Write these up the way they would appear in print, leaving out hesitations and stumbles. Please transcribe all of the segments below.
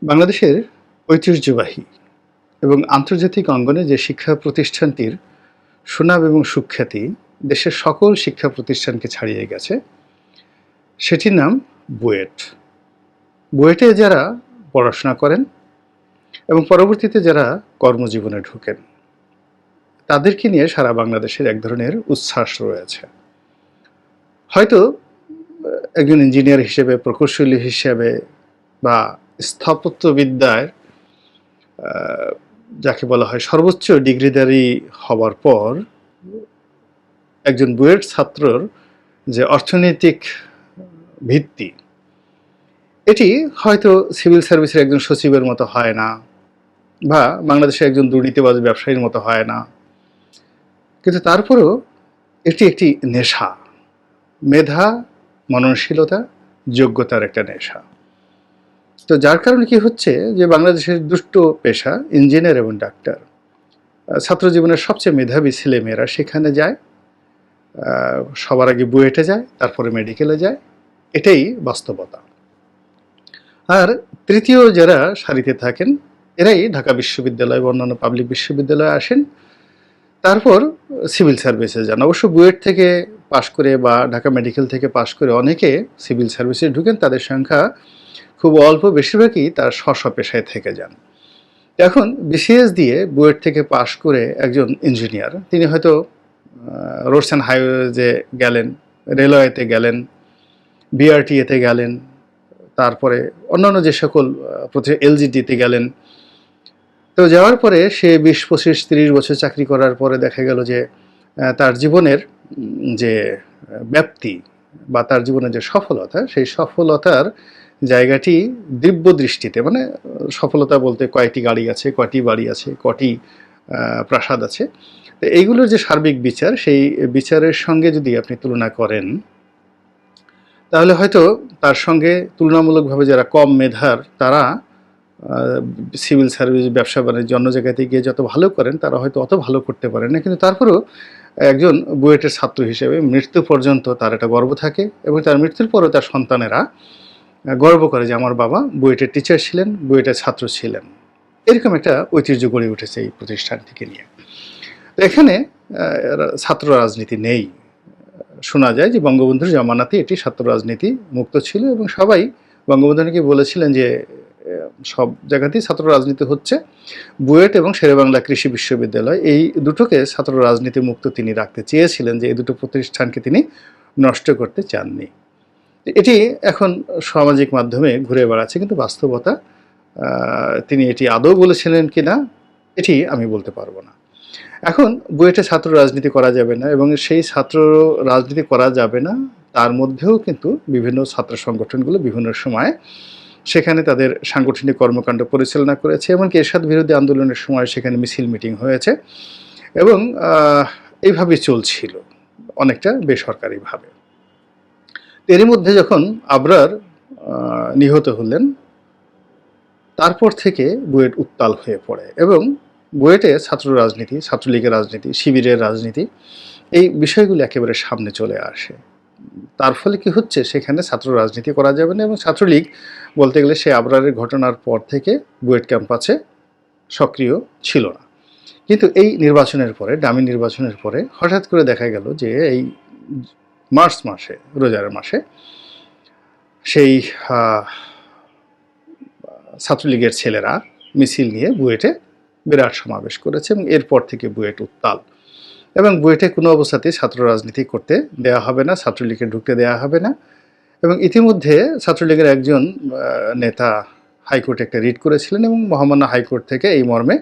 বাংলাদেশের ঐতিহ্যবাহী এবং আন্তর্জাতিক অঙ্গনে যে শিক্ষা প্রতিষ্ঠানটির সুনাম এবং সুখ্যাতি দেশের সকল শিক্ষা প্রতিষ্ঠানকে ছাড়িয়ে গেছে, সেটির নাম বুয়েট। বুয়েটে যারা পড়াশোনা করেন এবং পরবর্তীতে যারা কর্মজীবনে ঢোকেন, তাদেরকে নিয়ে সারা বাংলাদেশের এক ধরনের উচ্ছ্বাস রয়েছে। হয়তো একজন ইঞ্জিনিয়ার হিসেবে, প্রকৌশলী হিসেবে বা স্থাপত্যবিদ্যায় যাকে বলা হয় সর্বোচ্চ ডিগ্রিধারী হওয়ার পর একজন বুয়েট ছাত্রর যে অর্থনৈতিক ভিত্তি, এটি হয়তো সিভিল সার্ভিসের একজন সচিবের মতো হয় না, বা বাংলাদেশের একজন দুর্নীতিবাজ ব্যবসায়ীর মতো হয় না, কিন্তু তারপরেও এটি একটি নেশা, মেধা, মননশীলতা, যোগ্যতার একটা নেশা। তো যার কারণে কি হচ্ছে যে বাংলাদেশের দুষ্ট পেশা ইঞ্জিনিয়ার এবং ডাক্তার, ছাত্র জীবনের সবচেয়ে মেধাবী ছেলেমেয়েরা সেখানে যায়, সবার আগে বুয়েটে যায়, তারপরে মেডিকেলে যায়। এটাই বাস্তবতা। আর তৃতীয় যারা সারিতে থাকেন, এরাই ঢাকা বিশ্ববিদ্যালয় বা অন্যান্য পাবলিক বিশ্ববিদ্যালয়ে আসেন, তারপর সিভিল সার্ভিসে যান। অবশ্য বুয়েট থেকে পাশ করে বা ঢাকা মেডিকেল থেকে পাশ করে অনেকে সিভিল সার্ভিসে ঢুকেন, তাদের সংখ্যা খুব অল্প, বেশিরভাগই তার স্ব পেশায় থেকে যান। এখন বিসিএস দিয়ে বুয়েট থেকে পাশ করে একজন ইঞ্জিনিয়ার, তিনি হয়তো রোডস অ্যান্ড হাইওয়েজে গেলেন, রেলওয়েতে গেলেন, বিআরটিএতে গেলেন, তারপরে অন্যান্য যে সকল এলজিডিতে গেলেন। তো যাওয়ার পরে সে 20, 25, 30 বছর চাকরি করার পরে দেখা গেল যে তার জীবনের যে ব্যাপ্তি বা তার জীবনের যে সফলতা, সেই সফলতার জায়গাটি দিব্য দৃষ্টিতে, মানে সফলতা বলতে কয়টি গাড়ি আছে, কয়টি বাড়ি আছে, কয়টি প্রাসাদ আছে, তো এইগুলোর যে সার্বিক বিচার, সেই বিচারের সঙ্গে যদি আপনি তুলনা করেন, তাহলে হয়তো তার সঙ্গে তুলনামূলকভাবে যারা কম মেধার, তারা সিভিল সার্ভিস, ব্যবসা বাণিজ্য, অন্য জায়গাতে গিয়ে যত ভালো করেন, তারা হয়তো অত ভালো করতে পারেন না। কিন্তু তারপরেও একজন বুয়েটের ছাত্র হিসেবে মৃত্যু পর্যন্ত তার একটা গর্ব থাকে, এবং তার মৃত্যুর পরেও তার সন্তানেরা গর্ব করে যে আমার বাবা বুয়েটের টিচার ছিলেন, বুয়েটের ছাত্র ছিলেন। এরকম একটা ঐতিহ্য গড়ে উঠেছে এই প্রতিষ্ঠানটিকে নিয়ে। তো এখানে ছাত্র রাজনীতি নেই। শোনা যায় যে বঙ্গবন্ধুর জামানাতে এটি ছাত্র রাজনীতি মুক্ত ছিল, এবং সবাই বঙ্গবন্ধুকে বলেছিলেন যে সব জায়গাতেই ছাত্র রাজনীতি হচ্ছে, বুয়েট এবং শেরেবাংলা কৃষি বিশ্ববিদ্যালয়, এই দুটোকে ছাত্র রাজনীতি মুক্ত তিনি রাখতে চেয়েছিলেন, যে এই দুটো প্রতিষ্ঠানকে তিনি নষ্ট করতে চাননি। এটি এখন সামাজিক মাধ্যমে ঘুরে বেড়াচ্ছে, কিন্তু বাস্তবতা তিনি এটি আদৌ বলেছিলেন কিনা এটি আমি বলতে পারবো না। এখন বুয়েটে ছাত্র রাজনীতি করা যাবে না, এবং সেই ছাত্র রাজনীতি করা যাবে না, তার মধ্যেও কিন্তু বিভিন্ন ছাত্র সংগঠনগুলো বিভিন্ন সময় সেখানে তাদের সাংগঠনিক কর্মকাণ্ড পরিচালনা করেছে, এমনকি এরশাদ বিরোধী আন্দোলনের সময় সেখানে মিছিল মিটিং হয়েছে, এবং এইভাবে চলছিল অনেকটা বেসরকারিভাবে। এরই মধ্যে যখন আবরার নিহত হলেন, তারপর থেকে বুয়েট উত্তাল হয়ে পড়ে, এবং বুয়েটে ছাত্র রাজনীতি, ছাত্রলীগের রাজনীতি, শিবিরের রাজনীতি, এই বিষয়গুলো একেবারে সামনে চলে আসে। তার ফলে কি হচ্ছে, সেখানে ছাত্র রাজনীতি করা যাবে না, এবং ছাত্রলীগ বলতে গেলে সে আবরারের ঘটনার পর থেকে বুয়েট ক্যাম্পাসে সক্রিয় ছিল না। কিন্তু এই নির্বাচনের পরে, ডামি নির্বাচনের পরে হঠাৎ করে দেখা গেল যে এই মার্চ মাসে, রোজার মাসে, সেই ছাত্রলীগের ছেলেরা মিছিল নিয়ে বুয়েটে বিরাট সমাবেশ করেছে, এবং এরপর থেকে বুয়েট উত্তাল, এবং বুয়েটে কোনো অবস্থাতেই ছাত্র রাজনীতি করতে দেওয়া হবে না, ছাত্রলীগকে ঢুকতে দেওয়া হবে না। এবং ইতিমধ্যে ছাত্রলীগের একজন নেতা হাইকোর্টে একটা রিট করেছিলেন, এবং মহামান্য হাইকোর্ট থেকে এই মর্মে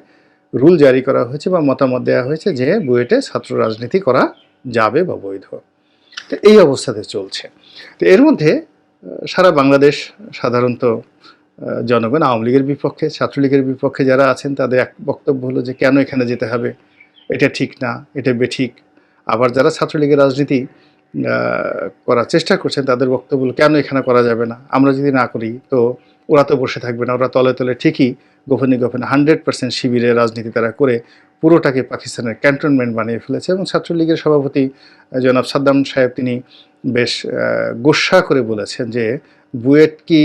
রুল জারি করা হয়েছে বা মতামত দেওয়া হয়েছে যে বুয়েটে ছাত্র রাজনীতি করা যাবে বা বৈধ। তো এই অবস্থাতে চলছে। তো এর মধ্যে সারা বাংলাদেশ সাধারণত জনগণ আওয়ামী লীগের বিপক্ষে, ছাত্রলীগের বিপক্ষে যারা আছেন, তাদের এক বক্তব্য হলো যে কেন এখানে যেতে হবে, এটা ঠিক না, এটা বেঠিক। আবার যারা ছাত্রলীগের রাজনীতি করার চেষ্টা করছেন, তাদের বক্তব্য হলো কেন এখানে করা যাবে না, আমরা যদি না করি তো ওরা তো বসে থাকবে না, ওরা তলে তলে ঠিকই গোপনে গোপনে 100% শিবিরের রাজনীতি তারা করে পুরোটাকে পাকিস্তানের ক্যান্টনমেন্ট বানিয়ে ফেলেছে। এবং ছাত্রলীগের সভাপতি জনাব সাদ্দাম সাহেব, তিনি বেশ গোস্বা করে বলেছেন যে বুয়েট কি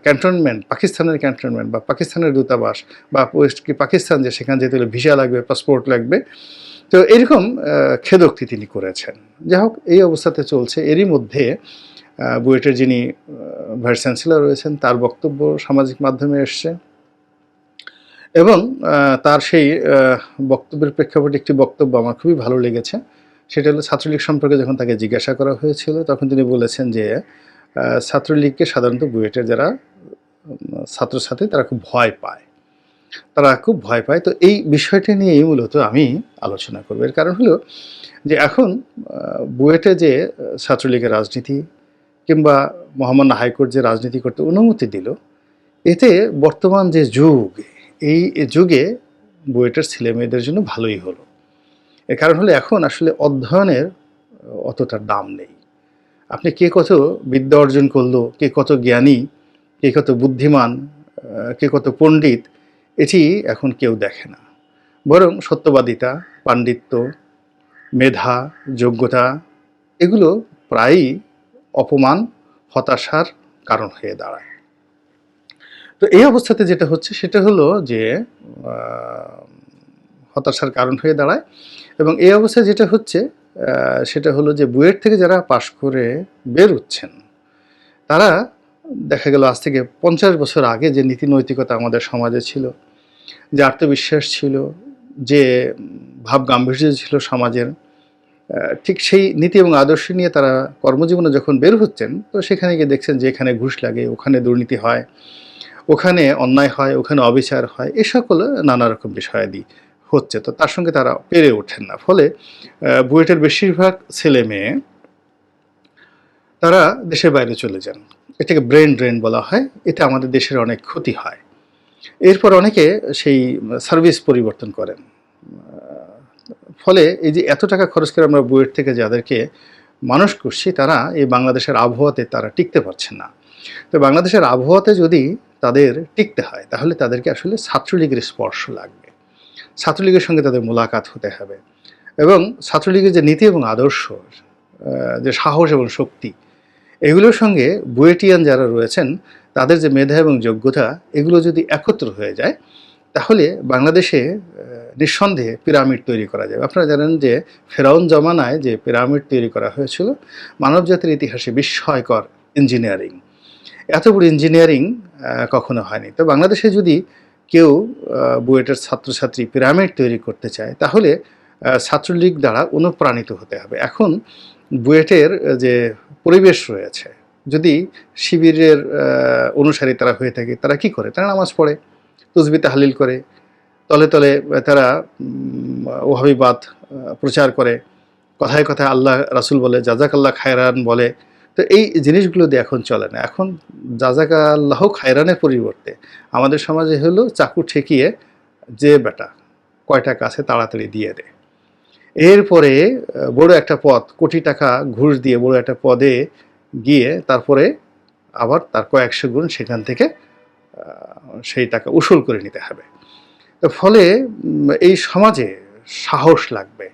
ক্যান্টনমেন্ট, পাকিস্তানের ক্যান্টনমেন্ট বা পাকিস্তানের দূতাবাস, বা পোস্ট কি পাকিস্তান, যে সেখানে যেতে হলে ভিসা লাগবে, পাসপোর্ট লাগবে। তো এরকম খেদোক্তি তিনি করেছেন। যাই হোক, এই অবস্থাতে চলছে। এরই মধ্যে বুয়েটের যিনি ভাইস চ্যান্সেলর রয়েছেন, তার বক্তব্য সামাজিক মাধ্যমে এসছে, এবং তার সেই বক্তব্যের প্রেক্ষাপটে একটি বক্তব্য আমার খুবই ভালো লেগেছে। সেটা হলো, ছাত্রলীগ সম্পর্কে যখন তাকে জিজ্ঞাসা করা হয়েছিল, তখন তিনি বলেছেন যে ছাত্রলীগকে সাধারণত বুয়েটের যারা ছাত্রছাত্রী তারা খুব ভয় পায়, তারা খুব ভয় পায়। তো এই বিষয়টি নিয়েই মূলত আমি আলোচনা করব। এর কারণ হলো যে এখন বুয়েটে যে ছাত্রলীগের রাজনীতি কিংবা মহামান্য হাইকোর্ট যে রাজনীতি করতে অনুমতি দিল, এতে বর্তমান যে যুগ, এই যুগে বুয়েটের ছেলেমেয়েদের জন্য ভালোই হলো। এর কারণ হলো এখন আসলে অধ্যয়নের অতটা দাম নেই। আপনি কে কত বিদ্যা অর্জন করলো, কে কত জ্ঞানী, কে কত বুদ্ধিমান, কে কত পণ্ডিত, এটি এখন কেউ দেখে না। বরং সত্যবাদিতা, পাণ্ডিত্য, মেধা, যোগ্যতা, এগুলো প্রায়ই অপমান, হতাশার কারণ হয়ে দাঁড়ায়। তো এই অবস্থাতে যেটা হচ্ছে সেটা হলো যে হতাশার কারণ হয়ে দাঁড়ায়। এবং এই অবস্থায় যেটা হচ্ছে সেটা হলো যে বুয়েট থেকে যারা পাশ করে বের হচ্ছেন, তারা দেখা গেল আজ থেকে 50 বছর আগে যে নীতি নৈতিকতা আমাদের সমাজে ছিল, যে আত্মবিশ্বাস ছিল, যে ভাব গাম্ভীর্য ছিল সমাজের, ঠিক সেই নীতি এবং আদর্শ নিয়ে তারা কর্মজীবনে যখন বের হচ্ছেন, তো সেখানে গিয়ে দেখছেন যে এখানে ঘুষ লাগে, ওখানে দুর্নীতি হয়, ওখানে অন্যায় হয়, ওখানে অবিচার হয়, এ সকল নানা রকম বিষয়াদি হচ্ছে। তো তার সঙ্গে তারা পেরে ওঠেন না। ফলে বুয়েটের বেশিরভাগ ছেলে মেয়ে তারা দেশের বাইরে চলে যান। এটাকে ব্রেন ড্রেন বলা হয়। এতে আমাদের দেশের অনেক ক্ষতি হয়। এরপর অনেকে সেই সার্ভিস পরিবর্তন করেন। ফলে এই যে এত টাকা খরচ করে আমরা বুয়েট থেকে যাদেরকে মানুষ করছি, তারা এই বাংলাদেশের আবহাওয়াতে তারা টিকতে পারছেন না। তো বাংলাদেশের আবহাওয়াতে যদি তাদের টিকতে হয়, তাহলে তাদেরকে আসলে ছাত্রলীগের স্পর্শ লাগবে, ছাত্রলীগের সঙ্গে তাদের মোলাকাত হতে হবে, এবং ছাত্রলীগের যে নীতি এবং আদর্শ, যে সাহস এবং শক্তি, এগুলোর সঙ্গে বুয়েটিয়ান যারা রয়েছেন তাদের যে মেধা এবং যোগ্যতা, এগুলো যদি একত্র হয়ে যায়, তাহলে বাংলাদেশে নিঃসন্দেহে পিরামিড তৈরি করা যাবে। আপনারা জানেন যে ফেরাউন জমানায় যে পিরামিড তৈরি করা হয়েছিল, মানবজাতির ইতিহাসে বিস্ময়কর ইঞ্জিনিয়ারিং, এত বড় ইঞ্জিনিয়ারিং কখনো হয়নি। তো বাংলাদেশে যদি কেউ বুয়েটের ছাত্রছাত্রী পিরামিড তৈরি করতে চায়, তাহলে ছাত্রলীগ দ্বারা অনুপ্রাণিত হতে হবে। এখন বুয়েটের যে পরিবেশ রয়েছে, যদি শিবিরের অনুসারী তারা হয়ে থাকে, তারা কি করে? তারা নামাজ পড়ে, তসবিহ তাহলিল করে, তলে তলে তারা ওহাবিবাদ প্রচার করে, কথায় কথায় আল্লাহ রাসূল বলে, জাযাকাল্লাহ খায়রান বলে। তো এই জিনিসগুলো দিয়ে এখন চলে না। এখন জাযাকাল্লাহ খায়রানের পরিবর্তে আমাদের সমাজে হলো চাকু ঠেকিয়ে যে বেটা কয় টাকা আছে তাড়াতাড়ি দিয়ে দে। এরপরে বড় একটা পদ, কোটি টাকা ঘুষ দিয়ে বড় একটা পদে গিয়ে তারপরে আবার তার কয়েকশো গুণ সেখান থেকে সেই টাকা উসুল করে নিতে হবে। তো ফলে এই সমাজে সাহস লাগবে।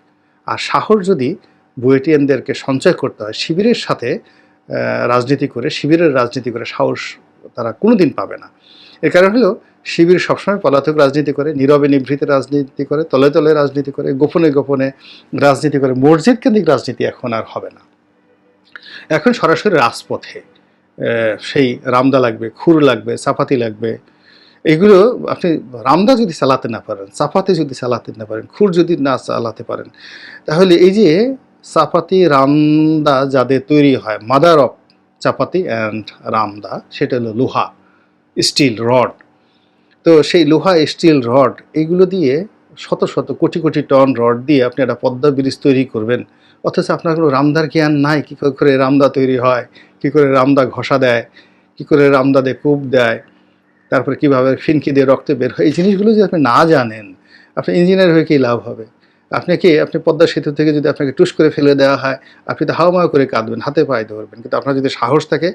আর সাহস যদি বুয়েটিয়ানদেরকে সঞ্চয় করতে হয় শিবিরের সাথে রাজনীতি করে, শিবিরের রাজনীতি করে সাহস তারা কোনোদিন পাবে না। এর কারণ হলো শিবির সবসময় পলাতক রাজনীতি করে, নীরবে নিভৃতে রাজনীতি করে, তলে তলে রাজনীতি করে, গোপনে গোপনে রাজনীতি করে। মসজিদ কেন্দ্রিক রাজনীতি এখন আর হবে না। এখন সরাসরি রাজপথে সেই রামদা লাগবে, খুর লাগবে, চাপাতি লাগবে। এগুলো আপনি রামদা যদি চালাতে না পারেন, চাপাতি যদি চালাতে না পারেন, খুর যদি না চালাতে পারেন, তাহলে এই যে চাপাতি রামদা যাদের তৈরি হয়, মাদার অফ চাপাতি অ্যান্ড রামদা, সেটা হলো লোহা, স্টিল রড। তো সেই লোহা, স্টিল রড, এগুলো দিয়ে শত শত কোটি কোটি টন রড দিয়ে আপনি একটা পদ্মা ব্রিজ তৈরি করবেন, অথচ আপনার কোনো রামদার জ্ঞান নাই। কী করে রামদা তৈরি হয়, কী করে রামদা ঘষা দেয়, কী করে রামদা দিয়ে কূপ দেয়, তারপরে কীভাবে ফিনকি দিয়ে রক্ত বের হয়, এই জিনিসগুলো যদি আপনি না জানেন, আপনি ইঞ্জিনিয়ার হয়ে কী লাভ হবে? আপনি পদ্মা সেতু থেকে যদি আপনাকে টুস করে ফেলে দেওয়া হয়, আপনি তো হাওয়া করে কাঁদবেন, হাতে পায়ে ধরবেন। কিন্তু আপনার যদি সাহস থাকে,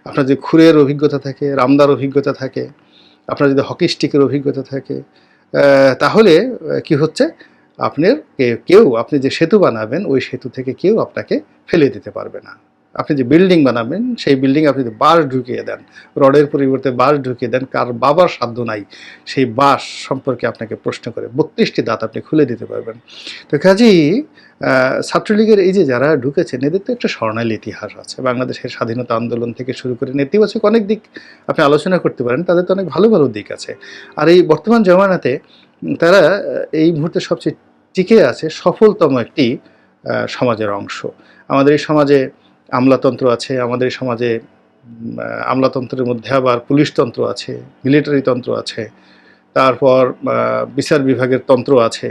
আপনার যদি খুরের অভিজ্ঞতা থাকে, রামদার অভিজ্ঞতা থাকে, আপনার যদি হকি স্টিকের অভিজ্ঞতা থাকে, তাহলে কি হচ্ছে, আপনার আপনি যে সেতু বানাবেন, ওই সেতু থেকে কেউ আপনাকে ফেলে দিতে পারবে না। আপনি যে বিল্ডিং বানাবেন সেই বিল্ডিং আপনি যদি বাঁশ ঢুকিয়ে দেন, রডের পরিবর্তে বাঁশ ঢুকিয়ে দেন, কার বাবার সাধ্য নাই সেই বাঁশ সম্পর্কে আপনাকে প্রশ্ন করে 32টি দাঁত আপনি খুলে দিতে পারবেন। তো কাজেই ছাত্রলীগের এই যে যারা ঢুকেছেন এদের তো একটা স্বর্ণালী ইতিহাস আছে। বাংলাদেশের স্বাধীনতা আন্দোলন থেকে শুরু করে নেতিবাচক অনেক দিক আপনি আলোচনা করতে পারেন, তাদের তো অনেক ভালো ভালো দিক আছে। আর এই বর্তমান জমানাতে তারা এই মুহূর্তে সবচেয়ে টিকে আছে সফলতম একটি সমাজের অংশ। আমাদের এই সমাজে আমলাতন্ত্র আছে, আমাদের এই সমাজে আমলাতন্ত্রের মধ্যে আবার পুলিশতন্ত্র আছে, মিলিটারি তন্ত্র আছে, তারপর বিচার বিভাগের তন্ত্র আছে,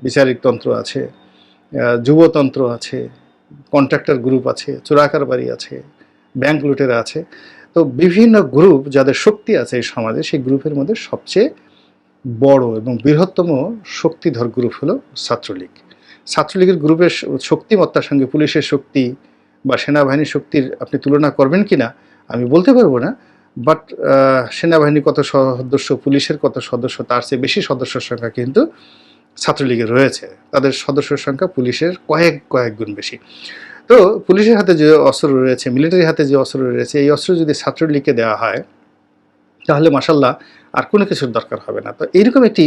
বিচারিক তন্ত্র আছে, যুবতন্ত্র আছে, কন্ট্রাক্টর গ্রুপ আছে, চোরাকারবারি আছে, ব্যাংক লুটেরা আছে। তো বিভিন্ন গ্রুপ যাদের শক্তি আছে এই সমাজে, সেই গ্রুপের মধ্যে সবচেয়ে বড় এবং বৃহত্তম শক্তিধর গ্রুপ হলো ছাত্রলীগ। ছাত্রলীগের গ্রুপের শক্তিমত্তার সঙ্গে পুলিশের শক্তি বা সেনাবাহিনীর শক্তির আপনি তুলনা করবেন কি না আমি বলতে পারবো না, বাট সেনাবাহিনীর কত সদস্য, পুলিশের কত সদস্য, তার চেয়ে বেশি সদস্যের সংখ্যা কিন্তু ছাত্রলীগের রয়েছে। তাদের সদস্যের সংখ্যা পুলিশের কয়েক গুণ বেশি। তো পুলিশের হাতে যে অস্ত্র রয়েছে, মিলিটারির হাতে যে অস্ত্র রয়েছে, এই অস্ত্র যদি ছাত্রলীগকে দেওয়া হয় তাহলে মাশাল্লাহ আর কোনো কিছুর দরকার হবে না। তো এইরকম একটি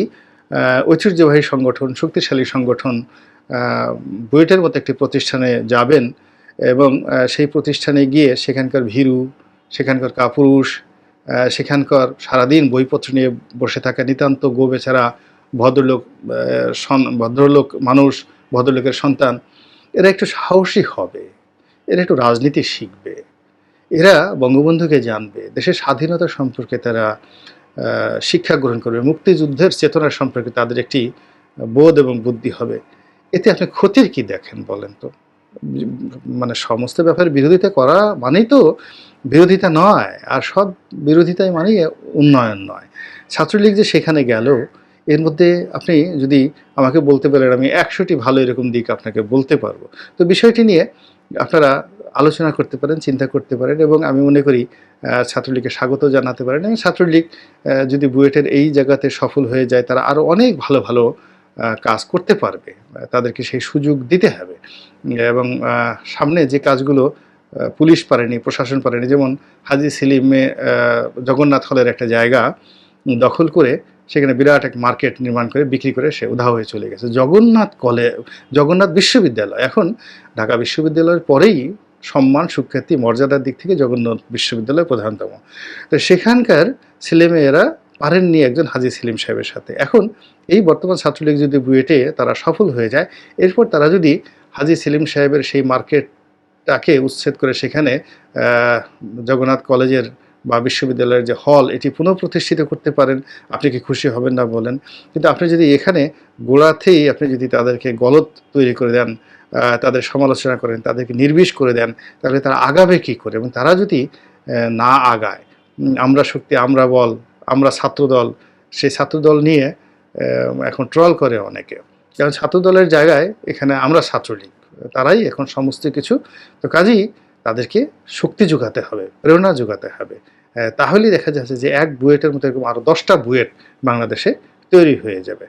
ঐতিহ্যবাহী সংগঠন, শক্তিশালী সংগঠন বুয়েটের মতো একটি প্রতিষ্ঠানে যাবেন এবং সেই প্রতিষ্ঠানে গিয়ে সেখানকার ভীরু, সেখানকার কাপুরুষ, সেখানকার সারাদিন বইপত্র নিয়ে বসে থাকা নিতান্ত গো বেচারা ভদ্রলোক মানুষ, ভদ্রলোকের সন্তান, এরা একটু সাহসী হবে, এরা একটু রাজনীতি শিখবে, এরা বঙ্গবন্ধুকে জানবে, দেশের স্বাধীনতা সম্পর্কে তারা শিক্ষা গ্রহণ করবে, মুক্তিযুদ্ধের চেতনা সম্পর্কে তাদের একটি বোধ এবং বুদ্ধি হবে। এতে আপনি ক্ষতির কি দেখেন বলেন তো? মানে সমস্ত ব্যাপারে বিরোধিতা করা মানেই তো বিরোধিতা নয়, আর সব বিরোধিতাই মানেই উন্নয়ন নয়। ছাত্রলীগ যে সেখানে গেল, এর মধ্যে আপনি যদি আমাকে বলতে পারেন আমি 100টি ভালো এরকম দিক আপনাকে বলতে পারবো। তো বিষয়টি নিয়ে আপনারা আলোচনা করতে পারেন, চিন্তা করতে পারেন এবং আমি মনে করি ছাত্রলীগকে স্বাগত জানাতে পারেন। এবং ছাত্রলীগ যদি বুয়েটের এই জায়গাতে সফল হয়ে যায়, তারা আরও অনেক ভালো ভালো কাজ করতে পারবে, তাদেরকে সেই সুযোগ দিতে হবে। এবং সামনে যে কাজগুলো পুলিশ পারেনি, প্রশাসন পারেনি, যেমন হাজী সেলিমে জগন্নাথ হলের একটা জায়গা দখল করে সেখানে বিরাট এক মার্কেট নির্মাণ করে বিক্রি করে সে উধাও হয়ে চলে গেছে। জগন্নাথ বিশ্ববিদ্যালয় এখন ঢাকা বিশ্ববিদ্যালয়ের পরেই সম্মান, সুখ্যাতি, মর্যাদার দিক থেকে জগন্নাথ বিশ্ববিদ্যালয় প্রধানতম। তো সেখানকার ছেলেমেয়েরা পারেননি একজন হাজী সেলিম সাহেবের সাথে। এখন এই বর্তমান ছাত্রলীগ যদি বুয়েটে তারা সফল হয়ে যায়, এরপর তারা যদি হাজী সেলিম সাহেবের সেই মার্কেটটাকে উচ্ছেদ করে সেখানে জগন্নাথ কলেজের বা বিশ্ববিদ্যালয়ের যে হল এটি পুনঃপ্রতিষ্ঠিত করতে পারেন, আপনি কি খুশি হবেন না বলেন? কিন্তু আপনি যদি এখানে গোড়াতেই আপনি যদি তাদেরকে গলদ তৈরি করে দেন, তাদের সমালোচনা করেন, তাদেরকে নির্বিষ করে দেন, তাহলে তারা আগাবে কী করে? এবং তারা যদি না আগায়, আমরা শক্তি, আমরা বল, আমরা ছাত্রদল, সেই ছাত্রদল নিয়ে এখন ট্রল করে অনেকে, কারণ ছাত্রদলের জায়গায় এখানে আমরা ছাত্রলীগ, তারাই এখন সমস্ত কিছু। তো কাজেই তাদেরকে শক্তি যোগাতে হবে, প্রেরণা যোগাতে হবে, তাহলেই দেখা যাচ্ছে যে এক বুয়েটের মতো এরকম আরও 10টা বুয়েট বাংলাদেশে তৈরি হয়ে যাবে।